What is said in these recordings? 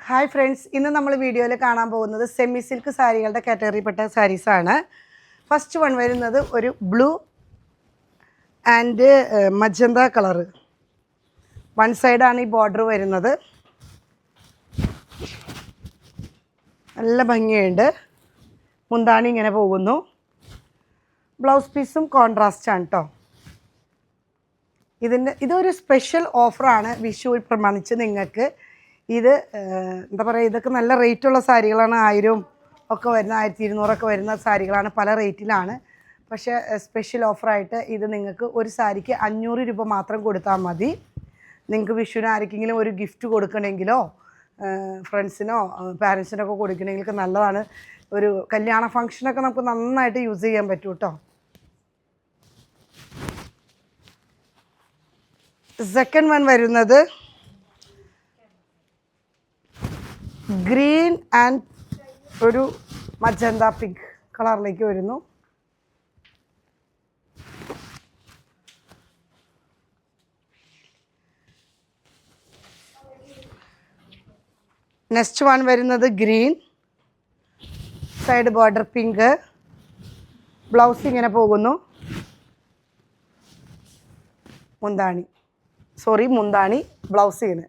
Hi friends, ഇന്ന് നമ്മൾ വീഡിയോയിൽ കാണാൻ പോകുന്നത് സെമി സിൽക്ക് സാരികളുടെ കാറ്റഗറിയിൽപ്പെട്ട സാരീസാണ്. ഫസ്റ്റ് വൺ വരുന്നത് ഒരു blue and magenta colour. One സൈഡാണ് ഈ ബോർഡർ വരുന്നത്. നല്ല ഭംഗിയുണ്ട്. മുന്താണി ഇങ്ങനെ പോകുന്നു. ബ്ലൗസ് പീസും കോൺട്രാസ്റ്റാണ് കേട്ടോ. ഇതൊരു സ്പെഷ്യൽ ഓഫറാണ്. വിഷു പ്രമാണിച്ച് നിങ്ങൾക്ക് ഇത് എന്താ പറയുക, ഇതൊക്കെ നല്ല റേറ്റുള്ള സാരികളാണ്. 1000 ഒക്കെ വരുന്ന 1200 വരുന്ന സാരികളാണ്. പല റേറ്റിലാണ്. പക്ഷേ സ്പെഷ്യൽ ഓഫറായിട്ട് ഇത് നിങ്ങൾക്ക് ഒരു സാരിക്ക് 500 രൂപ മാത്രം കൊടുത്താൽ മതി. നിങ്ങൾക്ക് വിഷുവിന് ആർക്കെങ്കിലും ഒരു ഗിഫ്റ്റ് കൊടുക്കണമെങ്കിലോ ഫ്രണ്ട്സിനോ പാരൻസിനൊക്കെ കൊടുക്കണമെങ്കിലൊക്കെ നല്ലതാണ്. ഒരു കല്യാണ ഫംഗ്ഷനൊക്കെ നമുക്ക് നന്നായിട്ട് യൂസ് ചെയ്യാൻ പറ്റും കേട്ടോ. സെക്കൻഡ് വൺ വരുന്നത് ഗ്രീൻ ആൻഡ് ഒരു മജന്ത പിങ്ക് കളറിലേക്ക് വരുന്നു. നെക്സ്റ്റ് വൺ വരുന്നത് green, side border pink, blouse ഇങ്ങനെ പോകുന്നു. മുന്താണി ബ്ലൗസ് ഇങ്ങനെ.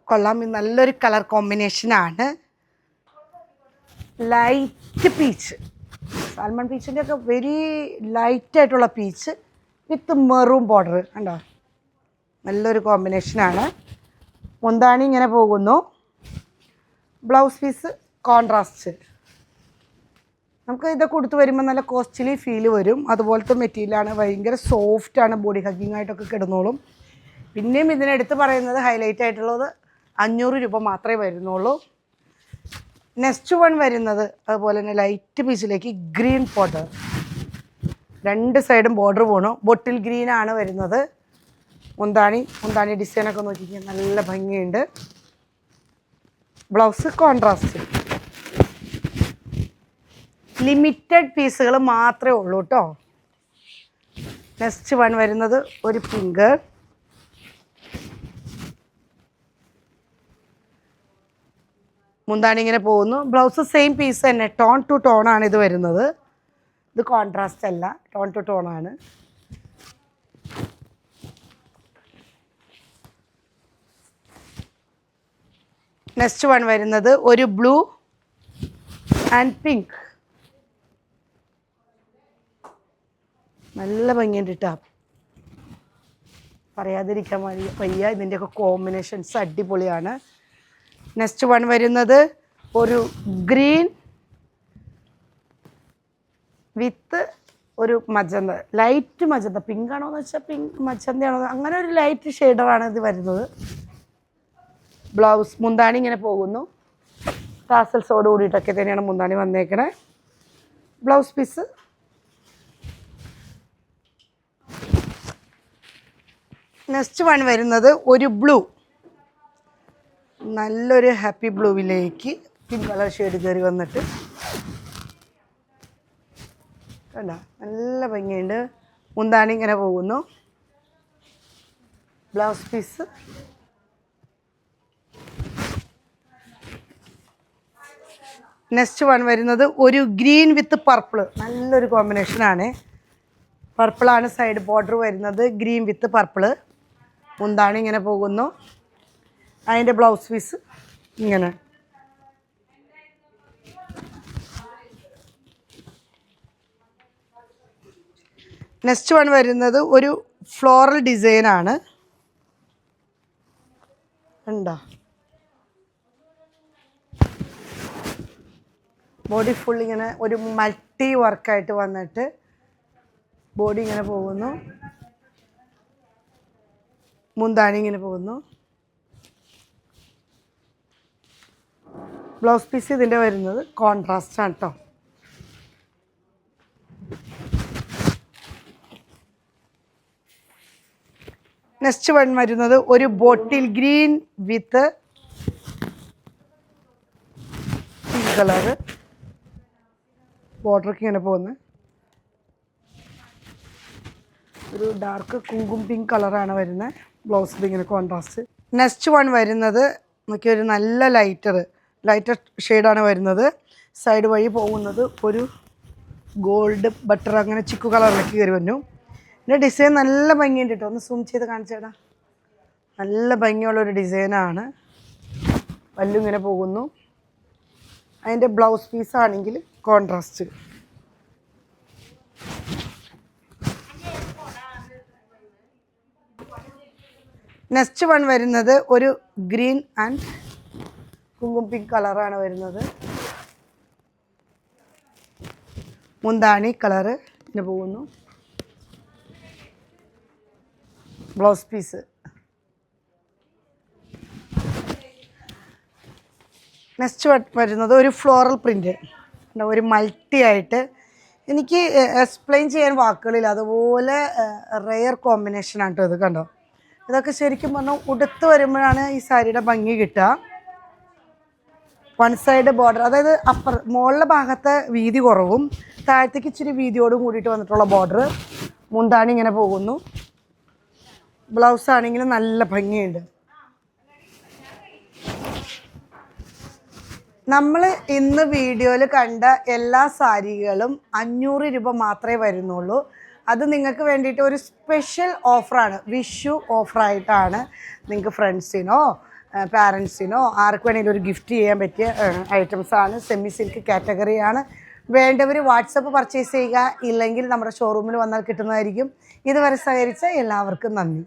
കൊള്ളാം. നല്ലൊരു കളർ കോമ്പിനേഷനാണ്. ലൈറ്റ് പീച്ച്, സാൽമൺ പീച്ചിൻ്റെ ഒക്കെ വെരി ലൈറ്റായിട്ടുള്ള പീച്ച് വിത്ത് മെറൂൺ ബോർഡർ കണ്ടോ. നല്ലൊരു കോമ്പിനേഷനാണ്. മുന്താണി ഇങ്ങനെ പോകുന്നു. Blouse piece contrast. നമുക്ക് ഇതൊക്കെ കൊടുത്ത് വരുമ്പോൾ നല്ല കോസ്റ്റ്ലി ഫീല് വരും. അതുപോലത്തെ മെറ്റീരിയലാണ്. ഭയങ്കര സോഫ്റ്റാണ്. ബോഡി ഹഗ്ഗിങ് ആയിട്ടൊക്കെ കിടന്നോളും. പിന്നെയും ഇതിനെടുത്ത് പറയുന്നത് ഹൈലൈറ്റ് ആയിട്ടുള്ളത് 500 രൂപ മാത്രമേ വരുന്നുള്ളൂ. നെക്സ്റ്റ് വൺ വരുന്നത് അതുപോലെ തന്നെ ലൈറ്റ് പീസിലേക്ക് ഗ്രീൻ ബോർഡർ. രണ്ട് സൈഡും ബോർഡർ പോകണം. ബൊട്ടിൽ ഗ്രീനാണ് വരുന്നത്. മുന്താണി ഡിസൈനൊക്കെ നോക്കിക്കാൻ നല്ല ഭംഗിയുണ്ട്. Blouse contrast. ലിമിറ്റഡ് പീസുകൾ മാത്രമേ ഉള്ളൂ കേട്ടോ. നെക്സ്റ്റ് വൺ വരുന്നത് ഒരു പിങ്ക്. മുന്താണി ഇങ്ങനെ പോകുന്നു. ബ്ലൗസ് സെയിം പീസ് തന്നെ. ടോൺ ടു ടോൺ ആണ് ഇത് വരുന്നത്. ഇത് കോൺട്രാസ്റ്റ് അല്ല, ടോൺ ടു ടോൺ ആണ്. നെക്സ്റ്റ് വൺ വരുന്നത് ഒരു ബ്ലൂ ആൻഡ് പിങ്ക്. നല്ല ഭംഗിയുണ്ട് കേട്ടോ. പറയാതിരിക്കാൻ വയ്യ. ഇതിൻ്റെയൊക്കെ കോമ്പിനേഷൻസ് അടിപൊളിയാണ്. നെക്സ്റ്റ് വൺ വരുന്നത് ഒരു ഗ്രീൻ വിത്ത് ഒരു മജന്ത, ലൈറ്റ് മജന്ത. പിങ്ക് ആണോ എന്ന് വെച്ചാൽ പിങ്ക് മജന്തയാണോ, അങ്ങനെ ഒരു ലൈറ്റ് ഷെയ്ഡറാണ് ഇത് വരുന്നത്. ബ്ലൗസ് മുന്താണി ഇങ്ങനെ പോകുന്നു. ടാസൽസോട് കൂടിയിട്ടൊക്കെ തന്നെയാണ് മുന്താണി വന്നേക്കണേ. ബ്ലൗസ് പീസ് നെക്സ്റ്റ് വൺ വരുന്നത് ഒരു ബ്ലൂ, നല്ലൊരു ഹാപ്പി ബ്ലൂവിലേക്ക് പിങ്ക് കളർ ഷെയ്ഡ് കയറി വന്നിട്ട് കണ്ട നല്ല ഭംഗിയുണ്ട്. മുന്താണി ഇങ്ങനെ പോകുന്നു. ബ്ലൗസ് പീസ് നെക്സ്റ്റ് വൺ വരുന്നത് ഒരു ഗ്രീൻ വിത്ത് പർപ്പിൾ. നല്ലൊരു കോമ്പിനേഷനാണ്. പർപ്പിളാണ് സൈഡ് ബോർഡർ വരുന്നത്. ഗ്രീൻ വിത്ത് പർപ്പിള്. മുന്താണി ഇങ്ങനെ പോകുന്നു. അതിൻ്റെ ബ്ലൗസ് പീസ് ഇങ്ങനെ. നെക്സ്റ്റ് വൺ വരുന്നത് ഒരു ഫ്ലോറൽ ഡിസൈനാണ്. ഉണ്ടോ, ബോഡി ഫുൾ ഇങ്ങനെ ഒരു മൾട്ടി വർക്കായിട്ട് വന്നിട്ട് ബോഡി ഇങ്ങനെ പോകുന്നു. മുന്താണി ഇങ്ങനെ പോകുന്നു. ബ്ലൗസ് പീസ് ഇതിൻ്റെ വരുന്നത് കോൺട്രാസ്റ്റ് ആണ് കേട്ടോ. നെക്സ്റ്റ് വൺ വരുന്നത് ഒരു bottle green with pink colour. ബോർഡറൊക്കെ ഇങ്ങനെ പോകുന്നത്. ഒരു ഡാർക്ക് കുങ്കും പിങ്ക് കളറാണ് വരുന്നത്. ബ്ലൗസിൽ ഇങ്ങനെ കോൺട്രാസ്റ്റ്. നെക്സ്റ്റ് വൺ വരുന്നത് നമുക്ക് ഒരു നല്ല ലൈറ്റർ ഷെയ്ഡാണ് വരുന്നത്. സൈഡ് വഴി പോകുന്നത് ഒരു ഗോൾഡ് ബട്ടർ അങ്ങനെ ചിക്കു കളറിലേക്ക് കയറി വന്നു. ഇതിൻ്റെ ഡിസൈൻ നല്ല ഭംഗിയുണ്ട് കേട്ടോ. ഒന്ന് സൂം ചെയ്ത് കാണിച്ചേടാ. നല്ല ഭംഗിയുള്ളൊരു ഡിസൈനാണ്. പല്ലും ഇങ്ങനെ പോകുന്നു. അതിൻ്റെ ബ്ലൗസ് പീസാണെങ്കിൽ കോൺട്രാസ്റ്റ്. നെക്സ്റ്റ് വൺ വരുന്നത് ഒരു ഗ്രീൻ ആൻഡ് കുങ്കും പിങ്ക് കളറാണ് വരുന്നത്. മുന്താണി കളറ് ഇങ്ങനെ പോകുന്നു. Blouse piece. നെക്സ്റ്റ് വരുന്നത് ഒരു ഫ്ലോറൽ പ്രിൻ്റ്, ഒരു മൾട്ടി ആയിട്ട്. എനിക്ക് എക്സ്പ്ലെയിൻ ചെയ്യാൻ വാക്കുകളില്ല, അതുപോലെ റെയർ കോമ്പിനേഷനാണ് കേട്ടോ ഇത്. കണ്ടോ, ഇതൊക്കെ ശരിക്കും പറഞ്ഞാൽ ഉടുത്ത് വരുമ്പോഴാണ് ഈ സാരിയുടെ ഭംഗി കിട്ടുക. വൺ സൈഡ് ബോർഡർ, അതായത് മുകളിലെ ഭാഗത്തെ വീതി കുറവും താഴത്തേക്ക് ഇച്ചിരി വീതിയോടും കൂടിയിട്ട് വന്നിട്ടുള്ള ബോർഡർ. മുന്താണി ഇങ്ങനെ പോകുന്നു. ബ്ലൗസ് ആണെങ്കിൽ നല്ല ഭംഗിയുണ്ട്. നമ്മൾ ഇന്ന് വീഡിയോയിൽ കണ്ട എല്ലാ സാരികളും 500 രൂപ മാത്രമേ വരുന്നുള്ളൂ. അത് നിങ്ങൾക്ക് വേണ്ടിയിട്ട് ഒരു സ്പെഷ്യൽ ഓഫറാണ്, വിഷു ഓഫറായിട്ടാണ്. നിങ്ങൾക്ക് ഫ്രണ്ട്സിനോ പാരൻസിനോ ആർക്ക് വേണമെങ്കിലും ഒരു ഗിഫ്റ്റ് ചെയ്യാൻ പറ്റിയ ഐറ്റംസാണ്. സെമി സിൽക്ക് കാറ്റഗറിയാണ്. വേണ്ടവർ വാട്സപ്പ് പർച്ചേസ് ചെയ്യുക, ഇല്ലെങ്കിൽ നമ്മുടെ ഷോറൂമിൽ വന്നാൽ കിട്ടുന്നതായിരിക്കും. ഇതുവരെ സഹകരിച്ച എല്ലാവർക്കും നന്ദി.